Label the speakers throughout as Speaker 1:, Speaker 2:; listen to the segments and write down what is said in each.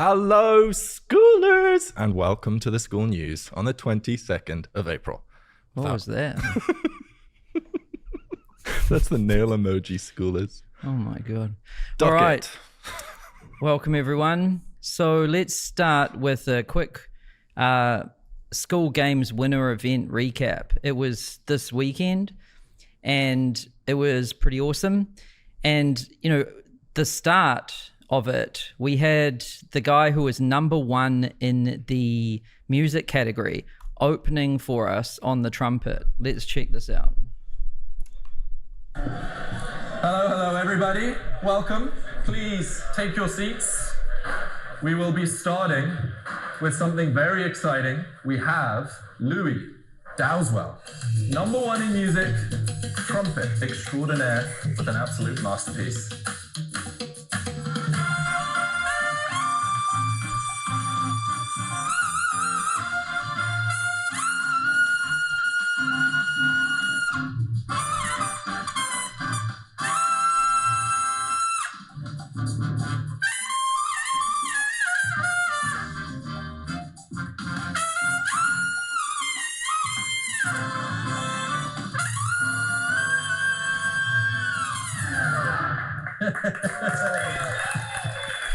Speaker 1: Hello, schoolers, and welcome to the Skool News on the 22nd of April.
Speaker 2: What was that?
Speaker 1: That's the nail emoji, schoolers.
Speaker 2: Oh my God.
Speaker 1: Docket.
Speaker 2: All right. Welcome, everyone. So let's start with a quick Skool Games winner event recap. It was this weekend, and it was pretty awesome. And, you know, the start of it, we had the guy who was #1 in the music category opening for us on the trumpet. Let's check this out.
Speaker 3: Hello everybody. Welcome. Please take your seats. We will be starting with something very exciting. We have Louis Dowdeswell, #1 in music, trumpet extraordinaire with an absolute masterpiece.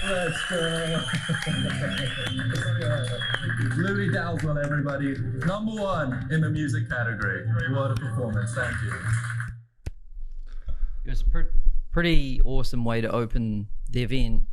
Speaker 3: Let's go. Louis Dowdeswell, everybody. #1 in the music category. What a performance. Thank you.
Speaker 2: It was a pretty awesome way to open the event.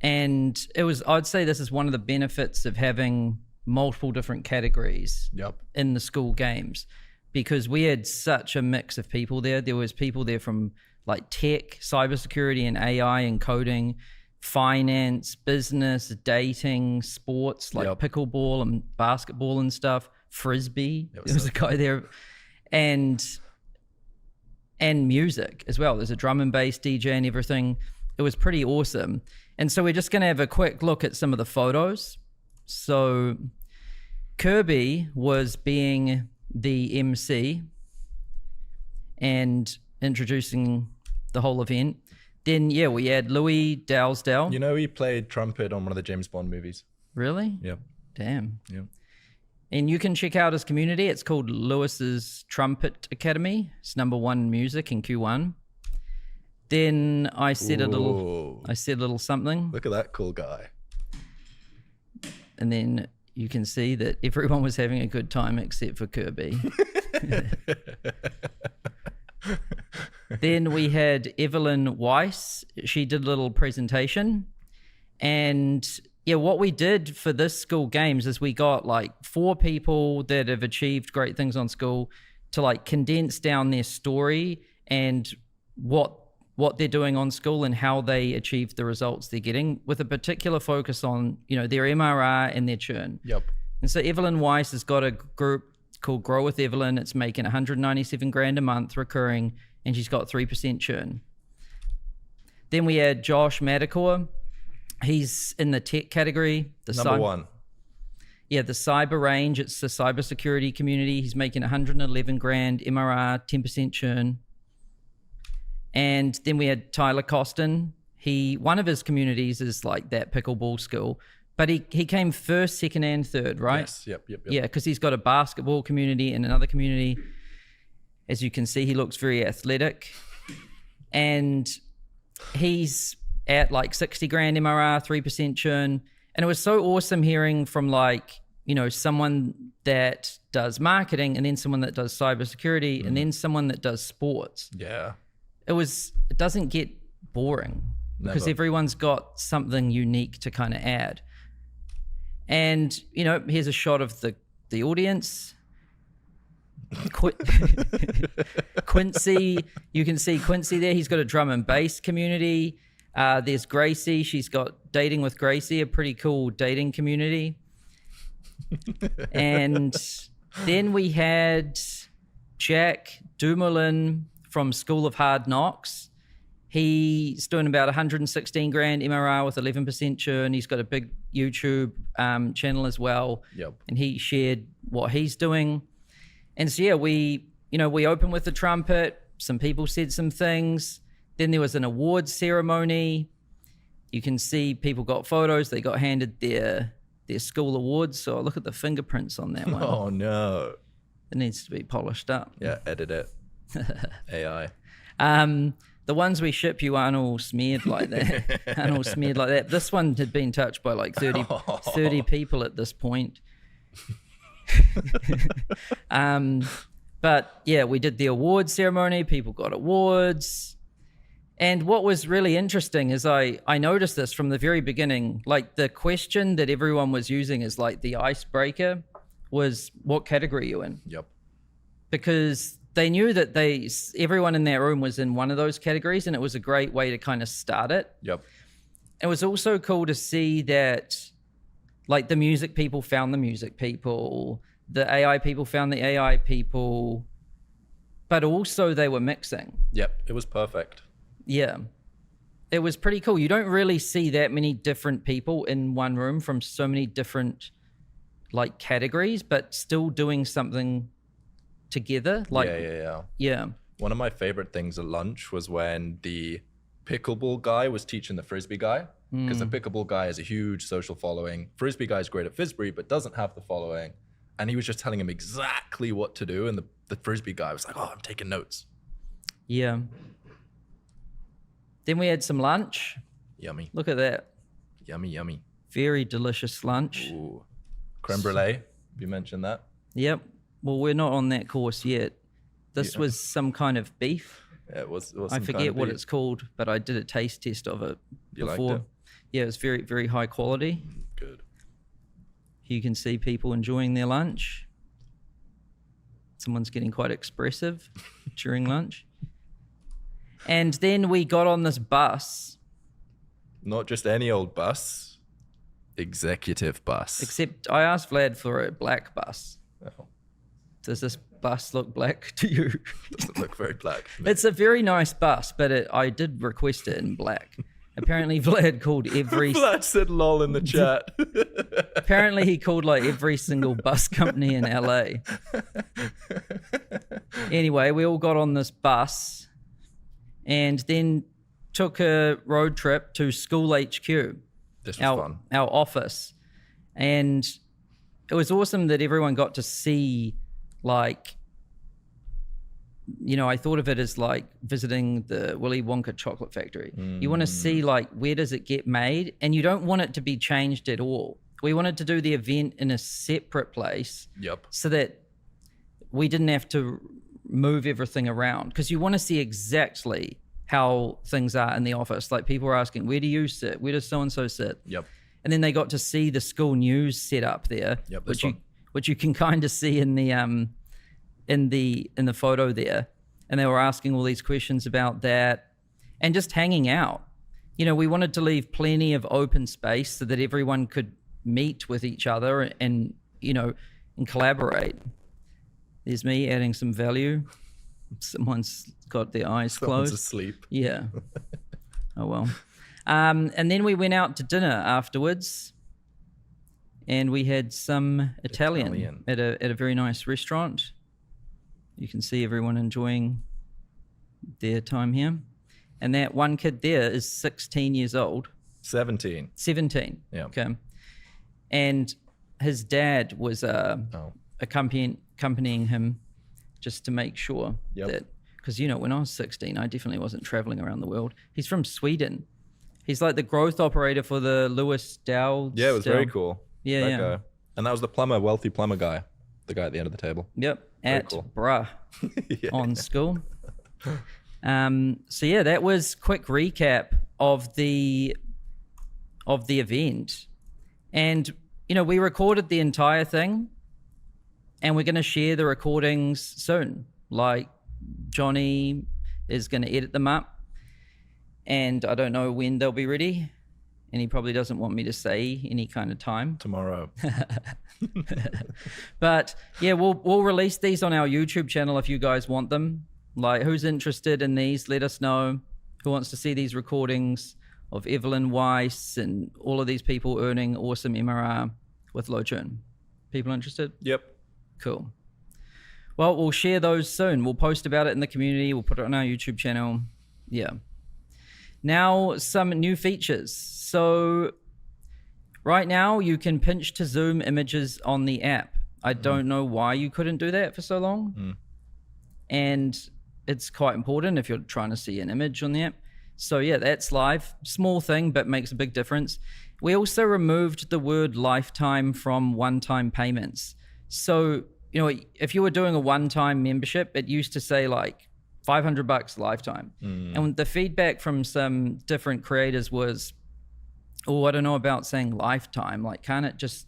Speaker 2: And it was, I'd say this is one of the benefits of having multiple different categories in the Skool Games, because we had such a mix of people there. There was people there from like tech, cybersecurity and AI and coding, finance, business, dating, sports, like pickleball and basketball and stuff, frisbee. There was a guy there, and music as well. There's a drum and bass DJ and everything. It was pretty awesome. And so we're just going to have a quick look at some of the photos. So Kirby was being the MC and introducing the whole event. Then, yeah, we had Louis Dowdeswell.
Speaker 1: You know, he played trumpet on one of the James Bond movies.
Speaker 2: Really?
Speaker 1: Yep.
Speaker 2: Damn.
Speaker 1: Yep.
Speaker 2: And you can check out his community. It's called Lewis's Trumpet Academy. It's #1 in music in Q1. Then I said a little something.
Speaker 1: Look at that cool guy.
Speaker 2: And then you can see that everyone was having a good time except for Kirby. Then we had Evelyn Weiss. She did a little presentation. And yeah, what we did for this Skool Games is we got like 4 people that have achieved great things on Skool to like condense down their story and what they're doing on Skool and how they achieved the results they're getting, with a particular focus on, you know, their MRR and their churn.
Speaker 1: Yep.
Speaker 2: And so Evelyn Weiss has got a group called Grow with Evelyn. It's making 197 grand a month recurring, and she's got 3% churn. Then we had Josh Madakor. He's in the tech category.
Speaker 1: #1.
Speaker 2: Yeah, the cyber range. It's the cybersecurity community. He's making 111 grand MRR, 10% churn. And then we had Tyler Costin. One of his communities is like that pickleball school, but he came first, second, and third, right?
Speaker 1: Yes. Yep.
Speaker 2: Yeah, because he's got a basketball community and another community. As you can see, he looks very athletic, and he's at like 60 grand MRR, 3% churn. And it was so awesome hearing from like, you know, someone that does marketing, and then someone that does cybersecurity, and then someone that does sports.
Speaker 1: Yeah.
Speaker 2: It doesn't get boring because everyone's got something unique to kind of add. And, you know, here's a shot of the audience. Quincy, you can see Quincy there. He's got a drum and bass community. There's Gracie. She's got Dating with Gracie, a pretty cool dating community. And then we had Jack Dumoulin from School of Hard Knocks. He's doing about 116 grand MRR with 11% churn. He's got a big YouTube channel as well.
Speaker 1: Yep.
Speaker 2: And he shared what he's doing. And so, yeah, we opened with the trumpet. Some people said some things. Then there was an awards ceremony. You can see people got photos. They got handed their school awards. So look at the fingerprints on that one.
Speaker 1: Oh no.
Speaker 2: It needs to be polished up.
Speaker 1: Yeah, edit it. AI.
Speaker 2: The ones we ship you aren't all smeared like that. This one had been touched by like 30 people at this point. But yeah, we did the award ceremony. People got awards. And what was really interesting is I noticed this from the very beginning. Like the question that everyone was using is like the icebreaker was, what category are you in?
Speaker 1: Yep.
Speaker 2: Because they knew that everyone in that room was in one of those categories, and it was a great way to kind of start it.
Speaker 1: Yep.
Speaker 2: It was also cool to see that like the music people found the music people, the AI people found the AI people, but also they were mixing.
Speaker 1: Yep, it was perfect.
Speaker 2: Yeah. It was pretty cool. You don't really see that many different people in one room from so many different like categories, but still doing something together. Like yeah.
Speaker 1: One of my favorite things at lunch was when the pickleball guy was teaching the frisbee guy, because the pickleball guy has a huge social following. Frisbee guy's great at frisbee, but doesn't have the following. And he was just telling him exactly what to do. And the frisbee guy was like, oh, I'm taking notes.
Speaker 2: Yeah. Then we had some lunch.
Speaker 1: Yummy.
Speaker 2: Look at that.
Speaker 1: Yummy, yummy.
Speaker 2: Very delicious lunch.
Speaker 1: Ooh. Creme brulee. You mentioned that.
Speaker 2: Yep. Well, we're not on that course yet. This was some kind of beef.
Speaker 1: Yeah, it was
Speaker 2: I forget what it's called, but I did a taste test of it before.
Speaker 1: You liked it?
Speaker 2: Yeah, it was very, very high quality.
Speaker 1: Good.
Speaker 2: You can see people enjoying their lunch. Someone's getting quite expressive during lunch. And then we got on this bus.
Speaker 1: Not just any old bus. Executive bus.
Speaker 2: Except I asked Vlad for a black bus.
Speaker 1: Oh.
Speaker 2: Does this bus look black to you?
Speaker 1: Doesn't look very black.
Speaker 2: It's a very nice bus, but I did request it in black. Apparently Vlad called every...
Speaker 1: Vlad said lol in the chat.
Speaker 2: Apparently he called like every single bus company in LA. Anyway, we all got on this bus and then took a road trip to Skool HQ.
Speaker 1: This was fun.
Speaker 2: Our office. And it was awesome that everyone got to see, like, you know, I thought of it as like visiting the Willy Wonka chocolate factory. You want to see like, where does it get made? And you don't want it to be changed at all. We wanted to do the event in a separate place.
Speaker 1: Yep.
Speaker 2: So that we didn't have to move everything around, because you want to see exactly how things are in the office. Like people are asking, where do you sit? Where does so-and-so sit?
Speaker 1: Yep.
Speaker 2: And then they got to see the Skool News set up there,
Speaker 1: Yep,
Speaker 2: which you can kind of see in the photo there. And they were asking all these questions about that and just hanging out. You know, we wanted to leave plenty of open space so that everyone could meet with each other and, you know, and collaborate. There's me adding some value. Someone's got their eyes closed.
Speaker 1: Someone's asleep.
Speaker 2: Yeah. Oh, well. And then we went out to dinner afterwards, and we had some Italian. At a very nice restaurant. You can see everyone enjoying their time here. And that one kid there is 16 years old.
Speaker 1: 17.
Speaker 2: 17.
Speaker 1: Yeah.
Speaker 2: Okay. And his dad was accompanying him just to make sure that, because, you know, when I was 16, I definitely wasn't traveling around the world. He's from Sweden. He's like the growth operator for the Lewis Dowdeswell.
Speaker 1: Yeah, it was very cool.
Speaker 2: Yeah,
Speaker 1: that guy. And that was the wealthy plumber guy, the guy at the end of the table.
Speaker 2: Yep,
Speaker 1: Very
Speaker 2: at
Speaker 1: cool.
Speaker 2: Bruh on Skool. So yeah, that was quick recap of the event. And, you know, we recorded the entire thing, and we're going to share the recordings soon. Like, Johnny is going to edit them up, and I don't know when they'll be ready, and he probably doesn't want me to say any kind of time.
Speaker 1: Tomorrow.
Speaker 2: But yeah, we'll release these on our YouTube channel if you guys want them. Like, who's interested in these, let us know. Who wants to see these recordings of Evelyn Weiss and all of these people earning awesome MRR with low churn? People interested?
Speaker 1: Yep.
Speaker 2: Cool. Well, we'll share those soon. We'll post about it in the community. We'll put it on our YouTube channel. Yeah. Now, some new features. So right now you can pinch to zoom images on the app. I don't know why you couldn't do that for so long. And it's quite important if you're trying to see an image on the app. So yeah, that's live. Small thing, but makes a big difference. We also removed the word lifetime from one-time payments. So, you know, if you were doing a one-time membership, it used to say like $500 lifetime. And the feedback from some different creators was, oh, I don't know about saying lifetime. Like, can't it just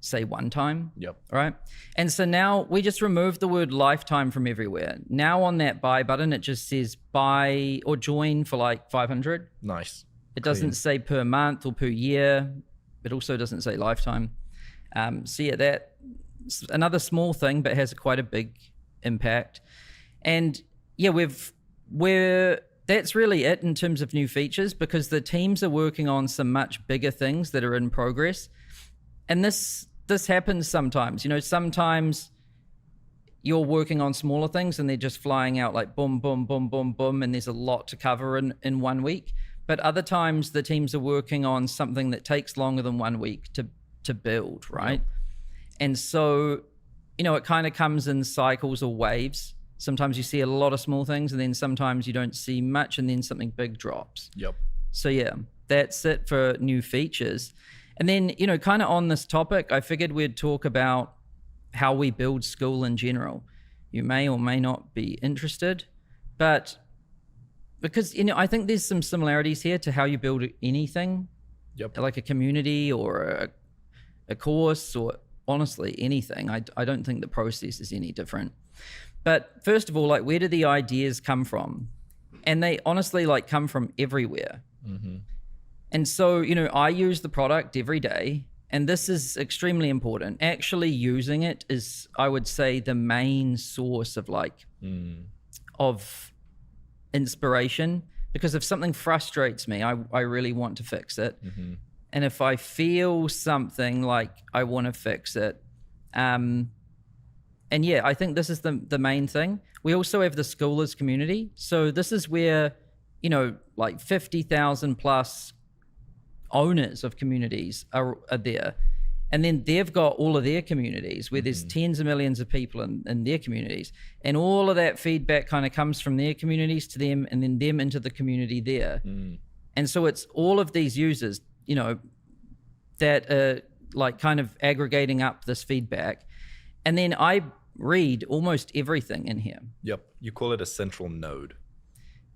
Speaker 2: say one time?
Speaker 1: Yep.
Speaker 2: Right. And so now we just removed the word lifetime from everywhere. Now on that buy button, it just says buy or join for like 500.
Speaker 1: Nice.
Speaker 2: It doesn't say per month or per year. It also doesn't say lifetime. So yeah, that's another small thing, but has quite a big impact. And yeah, that's really it in terms of new features, because the teams are working on some much bigger things that are in progress. And this happens sometimes. You know, sometimes you're working on smaller things and they're just flying out like boom, boom, boom, boom, boom, and there's a lot to cover in 1 week. But other times the teams are working on something that takes longer than 1 week to build, right? Yep. And so, you know, it kind of comes in cycles or waves. Sometimes you see a lot of small things, and then sometimes you don't see much, and then something big drops.
Speaker 1: Yep.
Speaker 2: So yeah, that's it for new features. And then, you know, kind of on this topic, I figured we'd talk about how we build Skool in general. You may or may not be interested, but because, you know, I think there's some similarities here to how you build anything.
Speaker 1: Yep.
Speaker 2: Like a community or a course, or honestly anything. I don't think the process is any different. But first of all, like, where do the ideas come from? And they honestly like come from everywhere. And so, you know, I use the product every day, and this is extremely important. Actually using it is, I would say, the main source of like, of inspiration, because if something frustrates me, I really want to fix it. And if I feel something like I want to fix it, and yeah, I think this is the main thing. We also have the Skoolers community. So this is where, you know, like 50,000 plus owners of communities are there. And then they've got all of their communities where there's tens of millions of people in their communities. And all of that feedback kind of comes from their communities to them, and then them into the community there. And so it's all of these users, you know, that are like kind of aggregating up this feedback. And then I read almost everything in here.
Speaker 1: Yep. You call it a central node.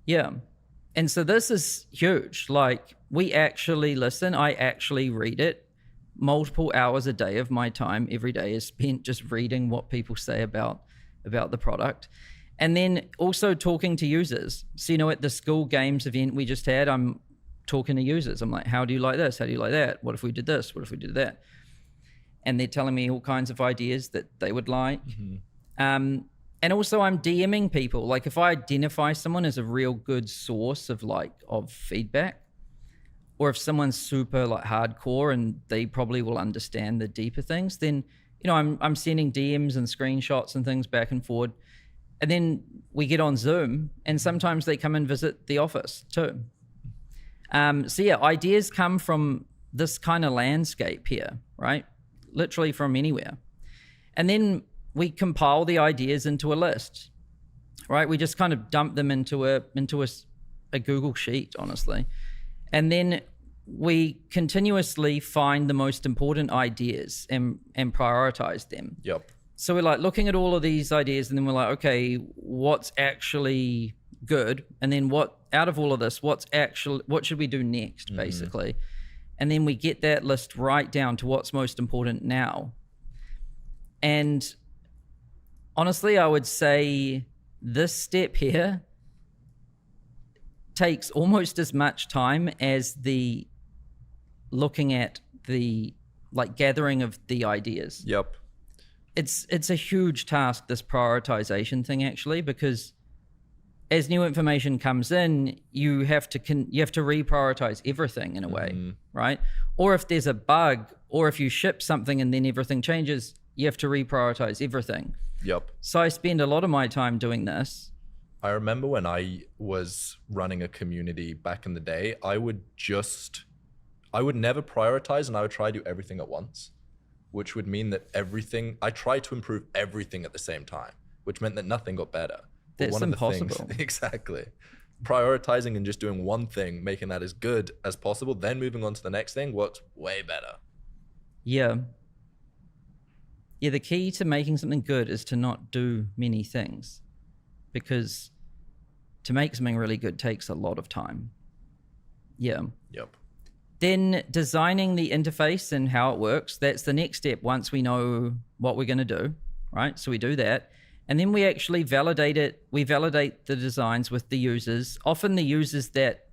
Speaker 2: Yeah. And so this is huge. Like, we actually listen. I actually read it. Multiple hours a day of my time every day is spent just reading what people say about the product. And then also talking to users. So, you know, at the Skool Games event we just had, I'm talking to users. I'm like, how do you like this? How do you like that? What if we did this? What if we did that? And they're telling me all kinds of ideas that they would like. And also I'm DMing people. Like, if I identify someone as a real good source of feedback, or if someone's super like hardcore and they probably will understand the deeper things, then, you know, I'm sending DMs and screenshots and things back and forward. And then we get on Zoom, and sometimes they come and visit the office too. So yeah, ideas come from this kind of landscape here, right? Literally from anywhere. And then we compile the ideas into a list, right? We just kind of dump them into a Google sheet, honestly. And then we continuously find the most important ideas and prioritize them.
Speaker 1: Yep.
Speaker 2: So we're like looking at all of these ideas, and then we're like, okay, what's actually good? And then what, out of all of this, what should we do next, basically? And then we get that list right down to what's most important now. And honestly, I would say this step here takes almost as much time as the looking at the like gathering of the ideas.
Speaker 1: Yep.
Speaker 2: It's a huge task, this prioritization thing, actually, because as new information comes in, you have to reprioritize everything in a way, right? Or if there's a bug, or if you ship something and then everything changes, you have to reprioritize everything.
Speaker 1: Yep.
Speaker 2: So I spend a lot of my time doing this.
Speaker 1: I remember when I was running a community back in the day, I would never prioritize, and I would try to do everything at once, which would mean that I tried to improve everything at the same time, which meant that nothing got better. But
Speaker 2: That's impossible.
Speaker 1: Exactly. Prioritizing and just doing one thing, making that as good as possible, then moving on to the next thing works way better.
Speaker 2: Yeah. Yeah, the key to making something good is to not do many things, because to make something really good takes a lot of time. Yeah.
Speaker 1: Yep.
Speaker 2: Then designing the interface and how it works, that's the next step once we know what we're going to do, right? So we do that. And then we actually validate it. We validate the designs with the users, often the users that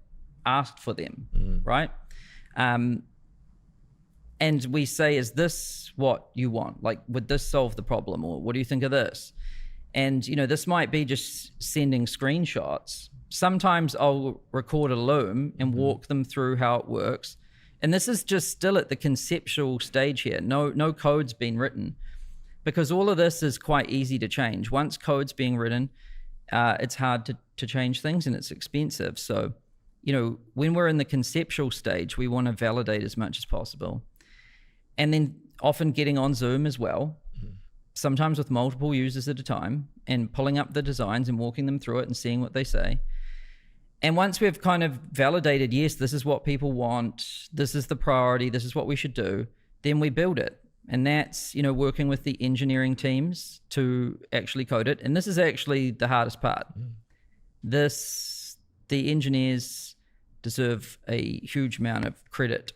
Speaker 2: asked for them, right? And we say, is this what you want? Like, would this solve the problem? Or what do you think of this? And, this might be just sending screenshots. Sometimes I'll record a loom and walk them through how it works. And this is just still at the conceptual stage here. No code's been written, because all of this is quite easy to change. Once code's being written, it's hard to change things, and it's expensive. So, when we're in the conceptual stage, we want to validate as much as possible. And then often getting on Zoom as well, sometimes with multiple users at a time, and pulling up the designs and walking them through it and seeing what they say. And once we've kind of validated, yes, this is what people want, this is the priority, this is what we should do, then we build it. And that's, working with the engineering teams to actually code it. And this is actually the hardest part. The engineers deserve a huge amount of credit.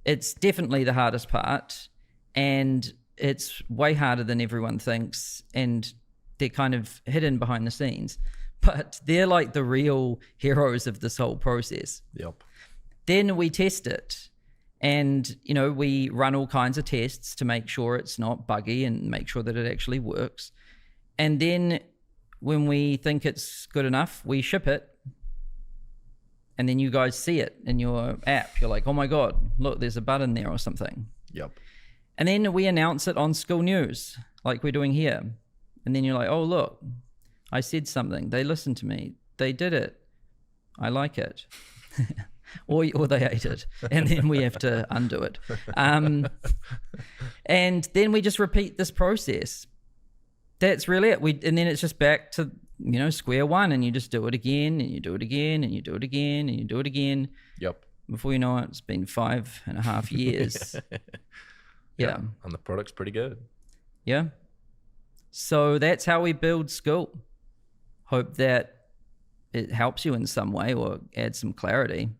Speaker 2: It's definitely the hardest part, and it's way harder than everyone thinks, and they're kind of hidden behind the scenes, but they're like the real heroes of this whole process.
Speaker 1: Yep.
Speaker 2: Then we test it, and we run all kinds of tests to make sure it's not buggy and make sure that it actually works. And then when we think it's good enough, we ship it. And then you guys see it in your app. You're like, oh my God, look, there's a button there or something.
Speaker 1: Yep.
Speaker 2: And then we announce it on Skool News, like we're doing here. And then you're like, oh, look, I said something. They listened to me. They did it. I like it. or they hate it. And then we have to undo it. And then we just repeat this process. That's really it. And then it's just back to, square one, and you just do it again, and you do it again, and you do it again, and you do it again.
Speaker 1: Yep.
Speaker 2: Before you know it, it's been 5.5 years. Yeah.
Speaker 1: And the product's pretty good.
Speaker 2: Yeah. So that's how we build Skool. Hope that it helps you in some way or adds some clarity.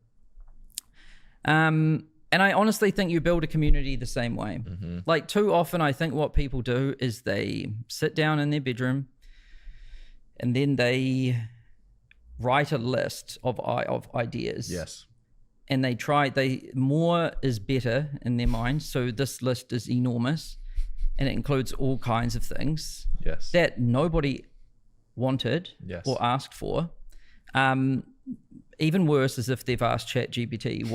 Speaker 2: And I honestly think you build a community the same way. Like, too often, I think what people do is they sit down in their bedroom and then they write a list of ideas.
Speaker 1: Yes.
Speaker 2: And more is better in their mind. So this list is enormous, and it includes all kinds of things that nobody wanted or asked for. Even worse is if they've asked ChatGPT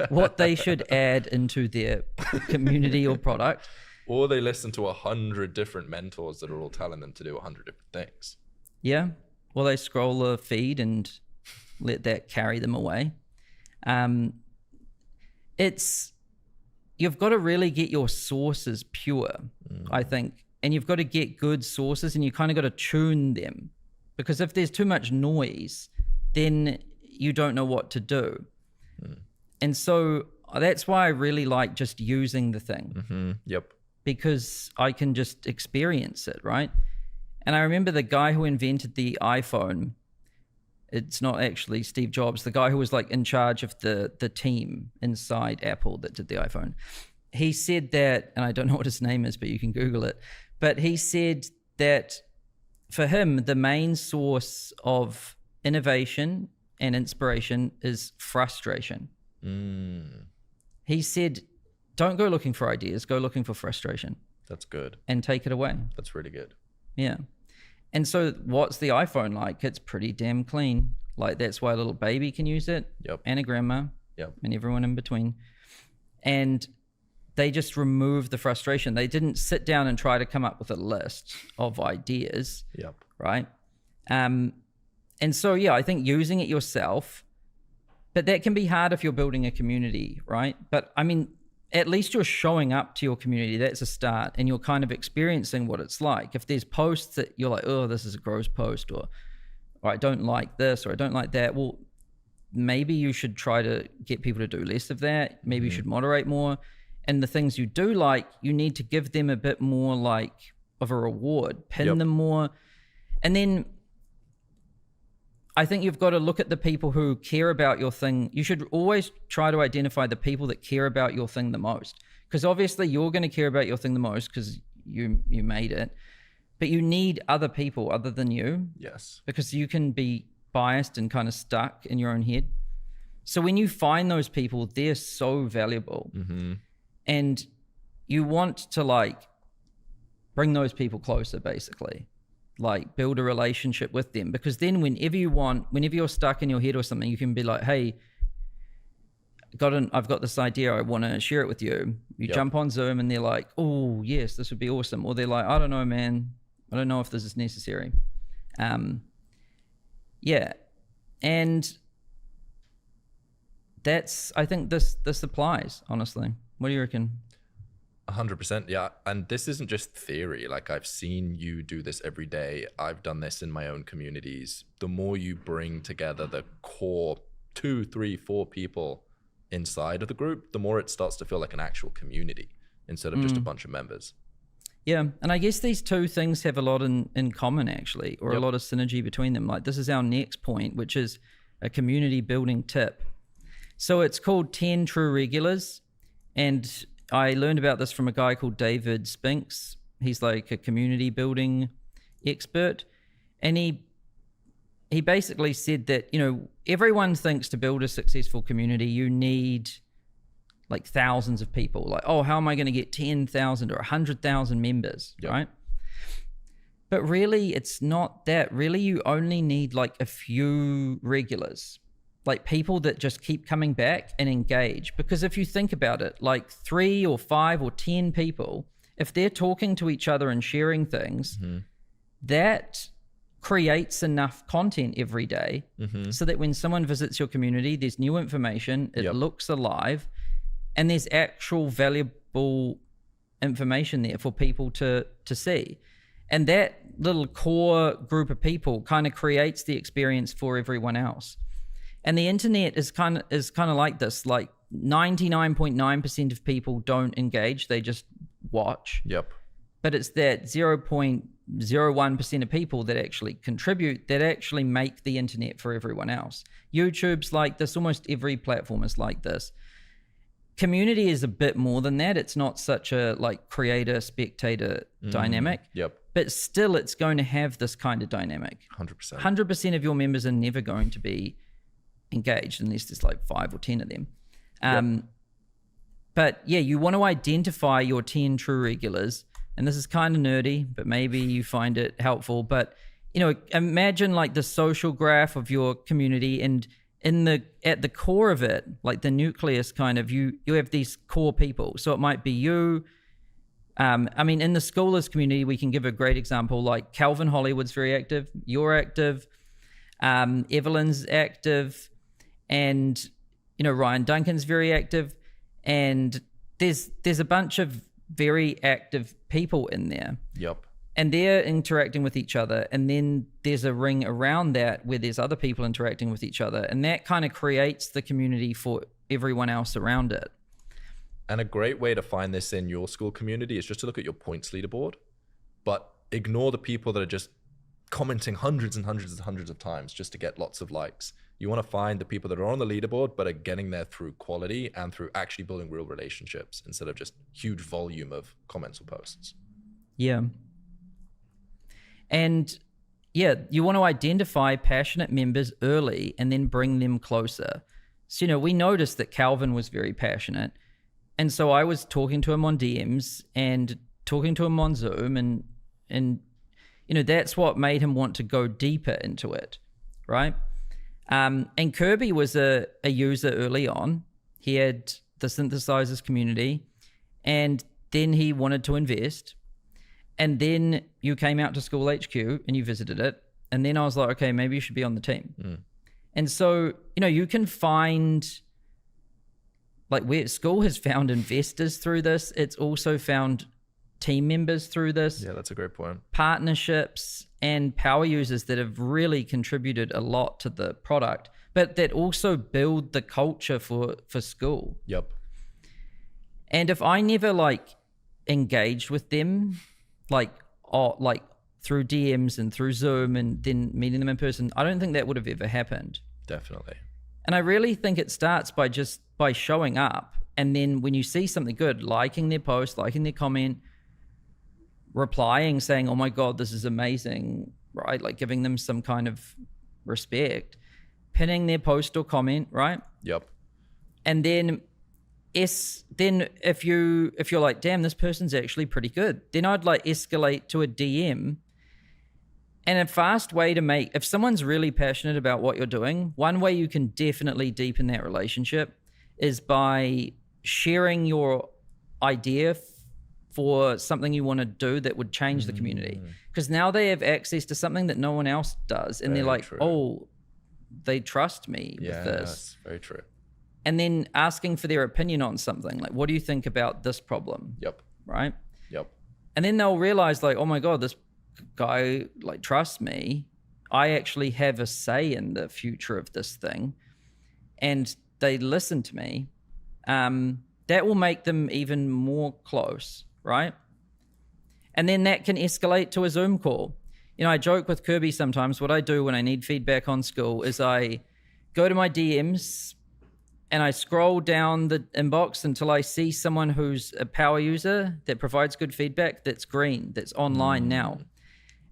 Speaker 2: what they should add into their community or product.
Speaker 1: Or they listen to 100 different mentors that are all telling them to do 100 different things.
Speaker 2: Yeah. Or they scroll the feed and let that carry them away. You've got to really get your sources pure, I think. And you've got to get good sources, and you kind of got to tune them, because if there's too much noise, then you don't know what to do. And so that's why I really like just using the thing.
Speaker 1: Yep.
Speaker 2: Because I can just experience it, right? And I remember the guy who invented the iPhone, it's not actually Steve Jobs, the guy who was like in charge of the team inside Apple that did the iPhone. He said that, and I don't know what his name is, but you can Google it. But he said that for him, the main source of innovation and inspiration is frustration. He said, don't go looking for ideas, go looking for frustration.
Speaker 1: That's good.
Speaker 2: And take it away.
Speaker 1: That's really good.
Speaker 2: Yeah. And so what's the iPhone like? It's pretty damn clean. Like, that's why a little baby can use it.
Speaker 1: Yep.
Speaker 2: And a grandma.
Speaker 1: Yep.
Speaker 2: And everyone in between. And they just removed the frustration. They didn't sit down and try to come up with a list of ideas.
Speaker 1: Yep.
Speaker 2: Right? And so, yeah, I think using it yourself, but that can be hard if you're building a community, right? But I mean, at least you're showing up to your community. That's a start, and you're kind of experiencing what it's like. If there's posts that you're like, oh, this is a gross post, or I don't like this, or I don't like that, well, maybe you should try to get people to do less of that. Maybe you should moderate more. And the things you do like, you need to give them a bit more like of a reward, pin them more. And then I think you've got to look at the people who care about your thing. You should always try to identify the people that care about your thing the most, because obviously you're going to care about your thing the most because you made it, but you need other people other than you.
Speaker 1: Yes. Because
Speaker 2: you can be biased and kind of stuck in your own head. So when you find those people, they're so valuable. And you want to like bring those people closer, basically. Like build a relationship with them, because then whenever you're stuck in your head or something, you can be like, hey, I've got this idea, I want to share it with you. You jump on Zoom and they're like, oh yes, this would be awesome. Or they're like, I don't know, man, I don't know if this is necessary. Yeah. And I think this applies, honestly. What do you reckon?
Speaker 1: 100%, yeah. And this isn't just theory. Like, I've seen you do this every day. I've done this in my own communities. The more you bring together the core 2, 3, 4 people inside of the group, the more it starts to feel like an actual community instead of just a bunch of members.
Speaker 2: Yeah, and I guess these two things have a lot in common, actually, or a lot of synergy between them. Like, this is our next point, which is a community building tip. So it's called 10 True Regulars, and I learned about this from a guy called David Spinks. He's like a community building expert. And he basically said that, you know, everyone thinks to build a successful community, you need like thousands of people. Like, oh, how am I going to get 10,000 or 100,000 members, right? But really, it's not that. Really, you only need like a few regulars. Like people that just keep coming back and engage. Because if you think about it, like 3 or 5 or 10 people, if they're talking to each other and sharing things, that creates enough content every day so that when someone visits your community, there's new information, it looks alive, and there's actual valuable information there for people to see. And that little core group of people kind of creates the experience for everyone else. And the internet is kind of like this. Like 99.9% of people don't engage; they just watch. But it's that 0.01% of people that actually contribute, that actually make the internet for everyone else. YouTube's like this. Almost every platform is like this. Community is a bit more than that. It's not such a like creator spectator dynamic. But still, it's going to have this kind of dynamic. 100%. 100% of your members are never going to be engaged unless there's like 5 or 10 of them. But yeah, you want to identify your 10 true regulars, and this is kind of nerdy, but maybe you find it helpful. But you know, imagine like the social graph of your community, and at the core of it, like the nucleus kind of, you have these core people. So it might be you. I mean, in the schoolers community, we can give a great example, like Calvin Hollywood's very active, you're active, Evelyn's active, and you know, Ryan Duncan's very active, and there's a bunch of very active people in there. And they're interacting with each other, and then there's a ring around that where there's other people interacting with each other, and that kind of creates the community for everyone else around it.
Speaker 1: And a great way to find this in your school community is just to look at your points leaderboard, but ignore the people that are just commenting hundreds and hundreds and hundreds of times just to get lots of likes. You want to find the people that are on the leaderboard but are getting there through quality and through actually building real relationships instead of just huge volume of comments or posts.
Speaker 2: And yeah, you want to identify passionate members early and then bring them closer. So, you know, we noticed that Calvin was very passionate, and so I was talking to him on DMs and talking to him on Zoom, and you know, that's what made him want to go deeper into it, right? And Kirby was a user early on. He had the synthesizers community, and then he wanted to invest. And then you came out to Skool HQ and you visited it, And then I was like, okay, maybe you should be on the team. And so, you can find, like, where Skool has found investors through this. It's also found team members through this.
Speaker 1: Yeah, that's a great point.
Speaker 2: Partnerships and power users that have really contributed a lot to the product, but that also build the culture for Skool.
Speaker 1: Yep.
Speaker 2: And if I never like engaged with them, like through DMs and through Zoom and then meeting them in person, I don't think that would have ever happened.
Speaker 1: Definitely.
Speaker 2: And I really think it starts by showing up. And then when you see something good, liking their post, liking their comment, replying, saying, oh my God, this is amazing, right? Like giving them some kind of respect, pinning their post or comment, right?
Speaker 1: Yep.
Speaker 2: And then if you're like, damn, this person's actually pretty good, then I'd like escalate to a DM. And a fast way to make, if someone's really passionate about what you're doing, one way you can definitely deepen that relationship is by sharing your idea for something you want to do that would change the community. Because now they have access to something that no one else does. And they're like,
Speaker 1: true.
Speaker 2: Oh, they trust me with this.
Speaker 1: Yes, very true.
Speaker 2: And then asking for their opinion on something. Like, what do you think about this problem?
Speaker 1: Yep.
Speaker 2: Right?
Speaker 1: Yep.
Speaker 2: And then they'll realize, like, oh my God, this guy like trusts me. I actually have a say in the future of this thing. And they listen to me. That will make them even more close, right? And then that can escalate to a Zoom call. I joke with Kirby sometimes. What I do when I need feedback on Skool is I go to my DMs and I scroll down the inbox until I see someone who's a power user that provides good feedback, that's green, that's online now.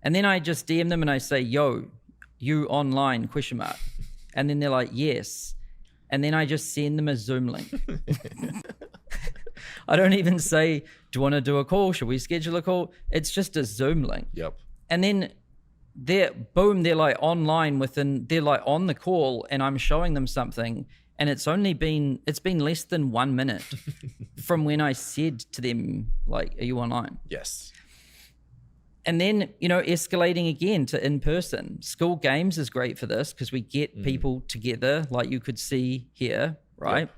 Speaker 2: And then I just DM them and I say, yo, you online, ? And then they're like, yes. And then I just send them a Zoom link. I don't even say, do you want to do a call? Should we schedule a call? It's just a Zoom link.
Speaker 1: Yep.
Speaker 2: And then they're like online they're like on the call and I'm showing them something. And it's been less than 1 minute from when I said to them, like, are you online?
Speaker 1: Yes.
Speaker 2: And then, escalating again to in person. Skool Games is great for this because we get people together, like you could see here, right?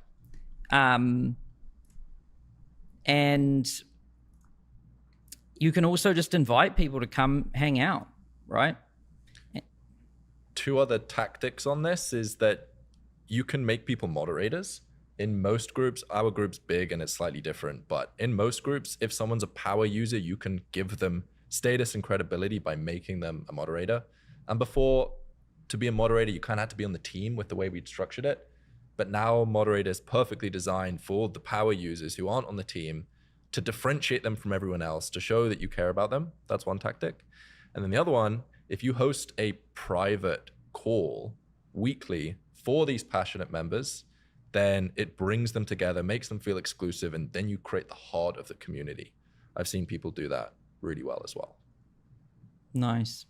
Speaker 2: Yep. And you can also just invite people to come hang out, right?
Speaker 1: Two other tactics on this is that you can make people moderators. In most groups, our group's big and it's slightly different, but in most groups, if someone's a power user, you can give them status and credibility by making them a moderator. And before, to be a moderator, you kind of had to be on the team with the way we'd structured it. But now moderator is perfectly designed for the power users who aren't on the team to differentiate them from everyone else, to show that you care about them. That's one tactic. And then the other one, if you host a private call weekly for these passionate members, then it brings them together, makes them feel exclusive, and then you create the heart of the community. I've seen people do that really well as well.
Speaker 2: Nice.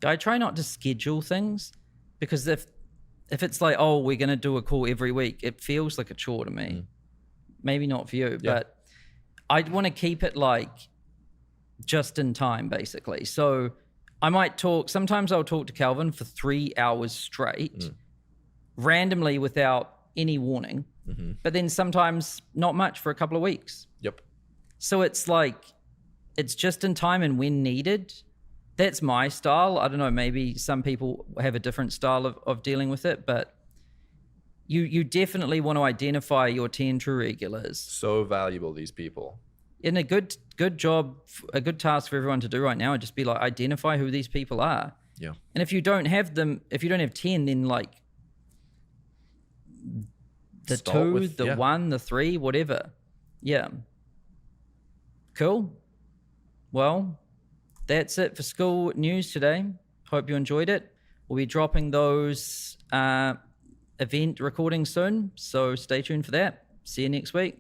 Speaker 2: I try not to schedule things because if it's like, oh, we're going to do a call every week, it feels like a chore to me. Maybe not for you, but I'd want to keep it like just in time, basically. So I might sometimes I'll talk to Calvin for 3 hours straight, randomly without any warning, but then sometimes not much for a couple of weeks.
Speaker 1: Yep.
Speaker 2: So it's like, it's just in time and when needed. That's my style. I don't know, maybe some people have a different style of dealing with it, but you definitely want to identify your 10 true regulars.
Speaker 1: So valuable, these people.
Speaker 2: And a good job, a good task for everyone to do right now would just be like, identify who these people are.
Speaker 1: Yeah.
Speaker 2: And if you don't have 10, then like the
Speaker 1: Start
Speaker 2: 2,
Speaker 1: with,
Speaker 2: the 1, the 3, whatever. Yeah. Cool. Well, that's it for Skool News today. Hope you enjoyed it. We'll be dropping those event recordings soon, so stay tuned for that. See you next week.